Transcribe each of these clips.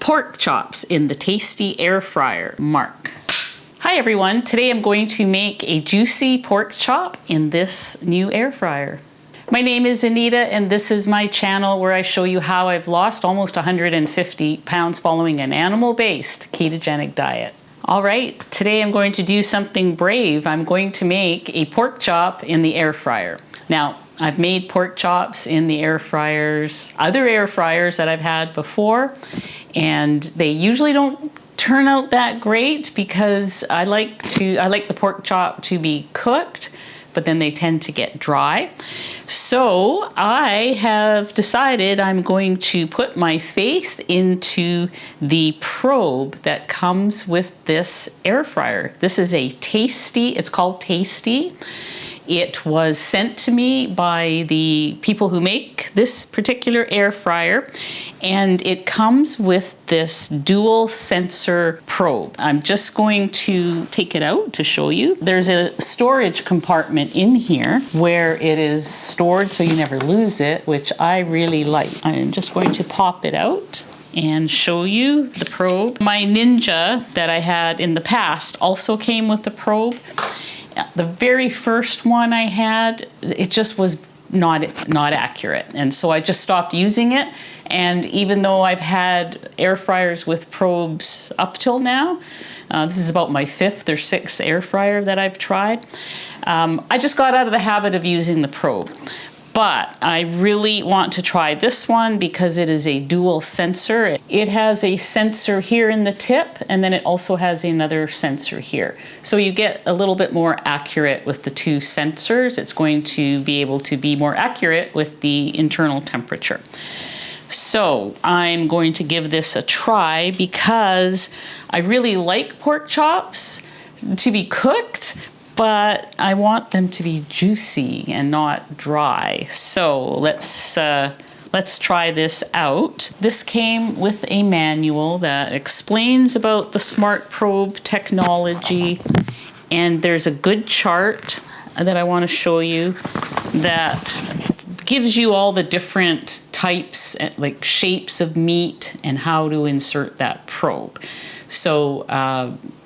pork chops in the Tastee Airfryer. Mark. Hi everyone, today I'm going to make a juicy pork chop in this new air fryer. My name is Anita and this is my channel where I show you how I've lost almost 150 pounds following an animal-based ketogenic diet. All right, today I'm going to do something brave. I'm going to make a pork chop in the air fryer. Now, I've made pork chops in the air fryers, other air fryers that I've had before, and they usually don't turn out that great because I like the pork chop to be cooked, but then they tend to get dry. So I have decided I'm going to put my faith into the probe that comes with this air fryer. This is a Tastee, it's called Tastee. It was sent to me by the people who make this particular air fryer, and it comes with this dual sensor probe. I'm just going to take it out to show you. There's a storage compartment in here where it is stored so you never lose it, which I really like. I'm just going to pop it out and show you the probe. My Ninja that I had in the past also came with the probe. The very first one I had, it just was not accurate. And so I just stopped using it. And even though I've had air fryers with probes up till now, this is about my 5th or 6th air fryer that I've tried, I just got out of the habit of using the probe. But I really want to try this one because it is a dual sensor. It has a sensor here in the tip, and then it also has another sensor here. So you get a little bit more accurate with the two sensors. It's going to be able to be more accurate with the internal temperature. So I'm going to give this a try because I really like pork chops to be cooked, but I want them to be juicy and not dry. So let's try this out. This came with a manual that explains about the smart probe technology, and there's a good chart that I want to show you that gives you all the different types, like shapes of meat and how to insert that probe. So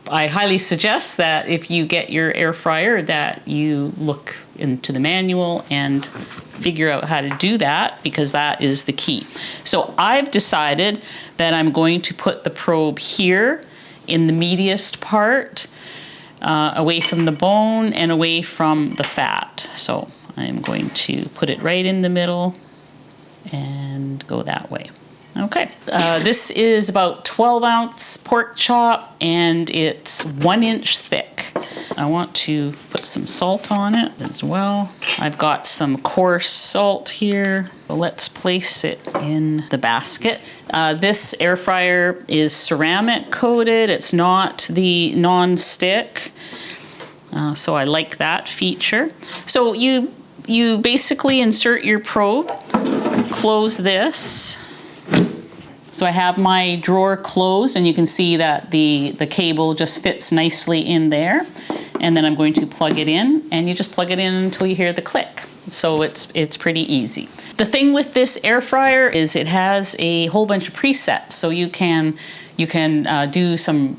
I highly suggest that if you get your air fryer that you look into the manual and figure out how to do that, because that is the key. So I've decided that I'm going to put the probe here in the meatiest part, away from the bone and away from the fat. So I'm going to put it right in the middle and go that way. Okay, this is about 12-ounce pork chop and it's 1 inch thick. I want to put some salt on it as well. I've got some coarse salt here. Let's place it in the basket. This air fryer is ceramic coated. It's not the non-stick. So I like that feature. So you basically insert your probe, close this. So I have my drawer closed and you can see that the cable just fits nicely in there. And then I'm going to plug it in, and you just plug it in until you hear the click. So it's pretty easy. The thing with this air fryer is it has a whole bunch of presets. So you can do some,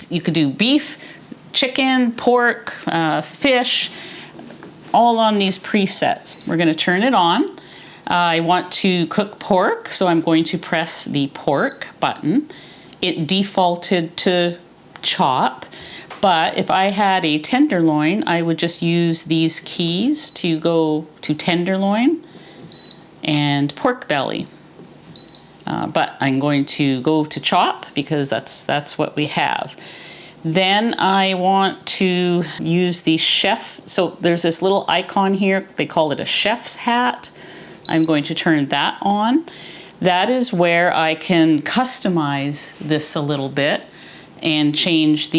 you could do beef, chicken, pork, fish, all on these presets. We're gonna turn it on. I want to cook pork, so I'm going to press the pork button. It defaulted to chop, but if I had a tenderloin, I would just use these keys to go to tenderloin and pork belly. But I'm going to go to chop because that's what we have. Then I want to use the chef. So there's this little icon here. They call it a chef's hat. I'm going to turn that on. That is where I can customize this a little bit and change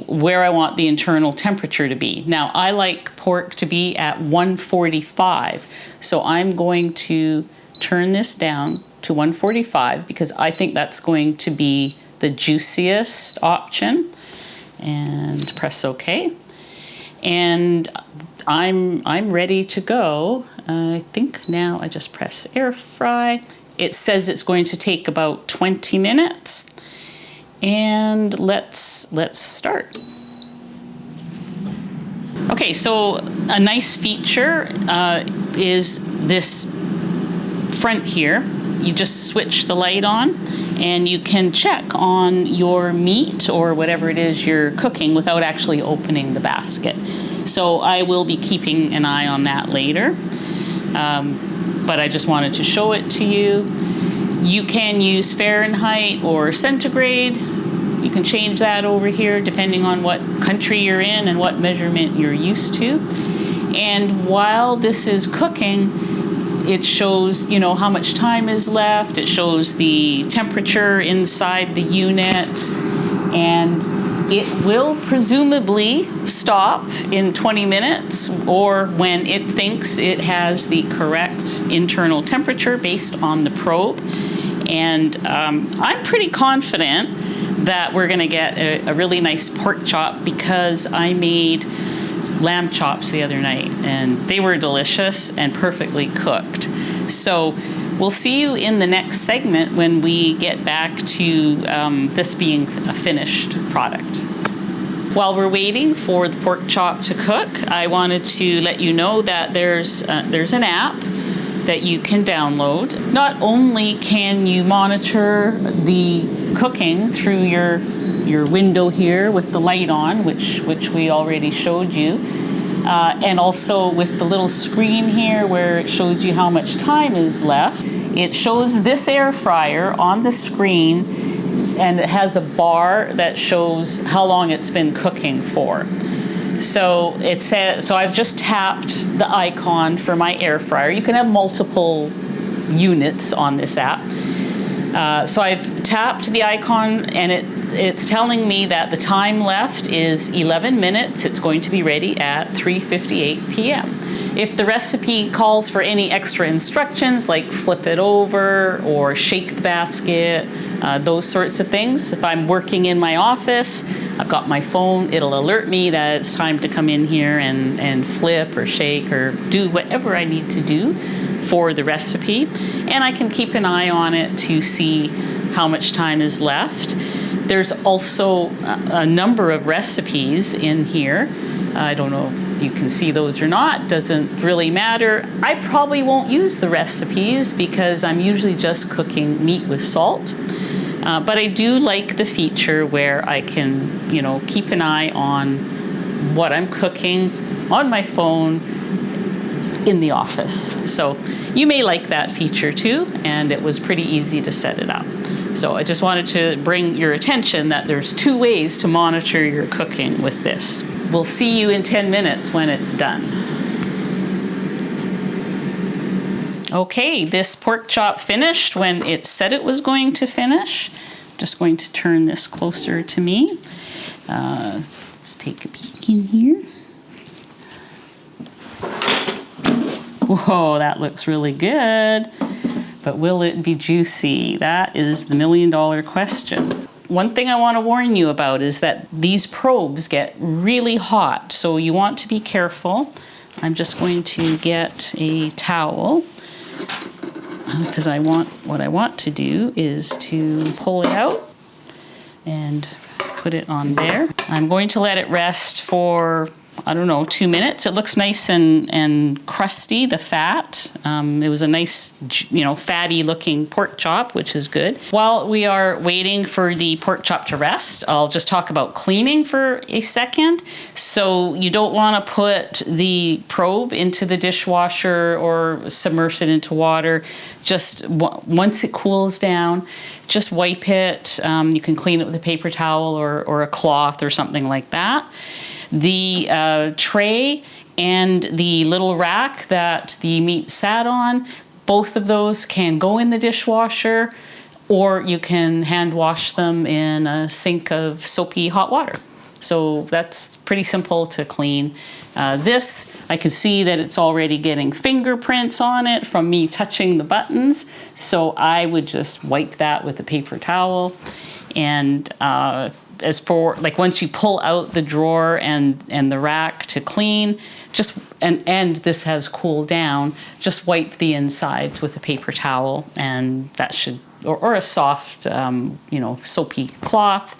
where I want the internal temperature to be. Now, I like pork to be at 145. So I'm going to turn this down to 145 because I think that's going to be the juiciest option. And press OK. And I'm ready to go. I think now I just press air fry It says it's going to take about 20 minutes. And let's start. Okay, so a nice feature is this front here. You just switch the light on and you can check on your meat or whatever it is you're cooking without actually opening the basket. So I will be keeping an eye on that later, but I just wanted to show it to you. You can use Fahrenheit or centigrade. You can change that over here depending on what country you're in and what measurement you're used to. And while this is cooking, it shows, you know, how much time is left. It shows the temperature inside the unit, and it will presumably stop in 20 minutes or when it thinks it has the correct internal temperature based on the probe. And I'm pretty confident that we're going to get a really nice pork chop because I made lamb chops the other night and they were delicious and perfectly cooked. So we'll see you in the next segment when we get back to this being a finished product. While we're waiting for the pork chop to cook, I wanted to let you know that there's an app that you can download. Not only can you monitor the cooking through your window here with the light on, which we already showed you, and also with the little screen here where it shows you how much time is left. It shows this air fryer on the screen, and it has a bar that shows how long it's been cooking for. So it says, so I've just tapped the icon for my air fryer. You can have multiple units on this app. So I've tapped the icon and it's telling me that the time left is 11 minutes. It's going to be ready at 3:58 p.m. If the recipe calls for any extra instructions like flip it over or shake the basket, those sorts of things, if I'm working in my office, I've got my phone, it'll alert me that it's time to come in here and flip or shake or do whatever I need to do for the recipe. And I can keep an eye on it to see how much time is left. There's also a number of recipes in here. I don't know if you can see those or not, doesn't really matter. I probably won't use the recipes because I'm usually just cooking meat with salt. But I do like the feature where I can, you know, keep an eye on what I'm cooking on my phone in the office. So you may like that feature too, and it was pretty easy to set it up. So I just wanted to bring your attention that there's two ways to monitor your cooking with this. We'll see you in 10 minutes when it's done. Okay, this pork chop finished when it said it was going to finish. Just going to turn this closer to me. Let's take a peek in here. Whoa, that looks really good. But will it be juicy? That is the million-dollar question. One thing I want to warn you about is that these probes get really hot, so you want to be careful. I'm just going to get a towel because what I want to do is to pull it out and put it on there. I'm going to let it rest for, I don't know, 2 minutes. It looks nice and crusty, the fat. It was a nice, you know, fatty looking pork chop, which is good. While we are waiting for the pork chop to rest, I'll just talk about cleaning for a second. So you don't want to put the probe into the dishwasher or submerge it into water. Just once it cools down, just wipe it. You can clean it with a paper towel or a cloth or something like that. The tray and the little rack that the meat sat on, both of those can go in the dishwasher, or you can hand wash them in a sink of soapy hot water. So that's pretty simple to clean. This, I can see that it's already getting fingerprints on it from me touching the buttons. So I would just wipe that with a paper towel. And as for like once you pull out the drawer and the rack to clean, just and this has cooled down, just wipe the insides with a paper towel, and that should, or a soft, you know, soapy cloth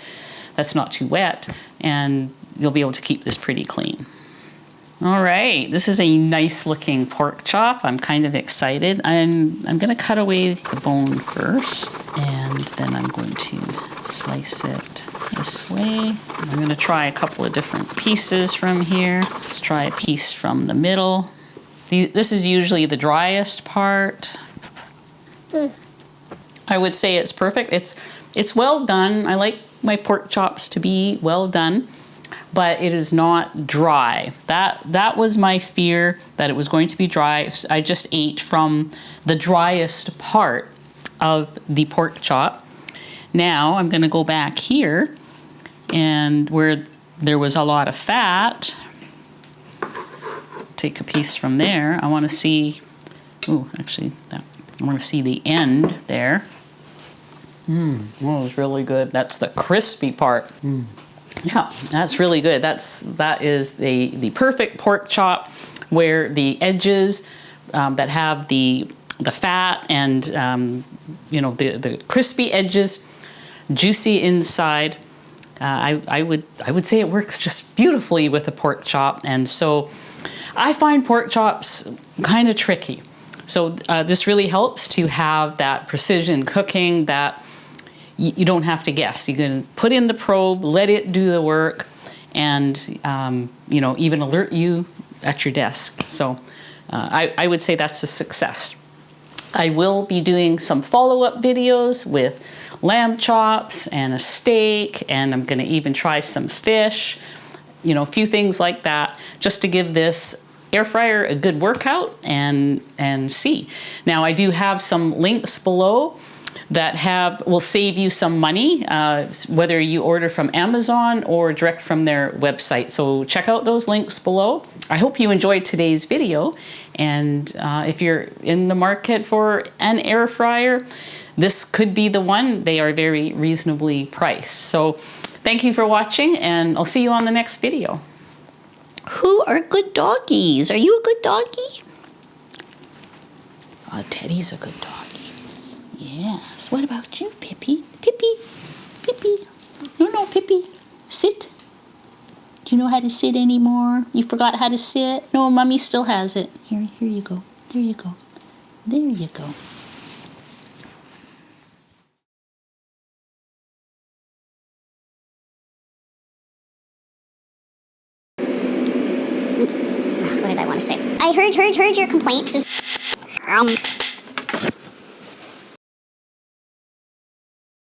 that's not too wet, and you'll be able to keep this pretty clean. All right, this is a nice looking pork chop. I'm kind of excited. I'm gonna cut away the bone first, and then I'm going to slice it this way. I'm gonna try a couple of different pieces from here. Let's try a piece from the middle. This is usually the driest part. I would say it's perfect. It's well done. I like my pork chops to be well done, but it is not dry. That was my fear, that it was going to be dry. I just ate from the driest part of the pork chop. Now I'm gonna go back here, and where there was a lot of fat, take a piece from there. I wanna see, oh, actually, I wanna see the end there. That was really good. That's the crispy part. Yeah, that's really good. That is the perfect pork chop, where the edges that have the fat and you know, the crispy edges, juicy inside. I would say it works just beautifully with a pork chop, and so I find pork chops kind of tricky. So this really helps to have that precision cooking that you don't have to guess. You can put in the probe, let it do the work, and you know, even alert you at your desk. So I would say that's a success. I will be doing some follow-up videos with lamb chops and a steak, and I'm gonna even try some fish, you know, a few things like that, just to give this air fryer a good workout and see. Now I do have some links below that will save you some money, whether you order from Amazon or direct from their website. So check out those links below. I hope you enjoyed today's video, and if you're in the market for an air fryer, this could be the one. They are very reasonably priced. So thank you for watching, and I'll see you on the next video. Who are good doggies? Are you a good doggie? Oh, Teddy's a good doggie. Yes. What about you, Pippi? Pippi? Pippi? No, Pippi. Sit. Do you know how to sit anymore? You forgot how to sit? No, Mommy still has it. Here you go. There you go. There you go. What did I want to say? I heard your complaints.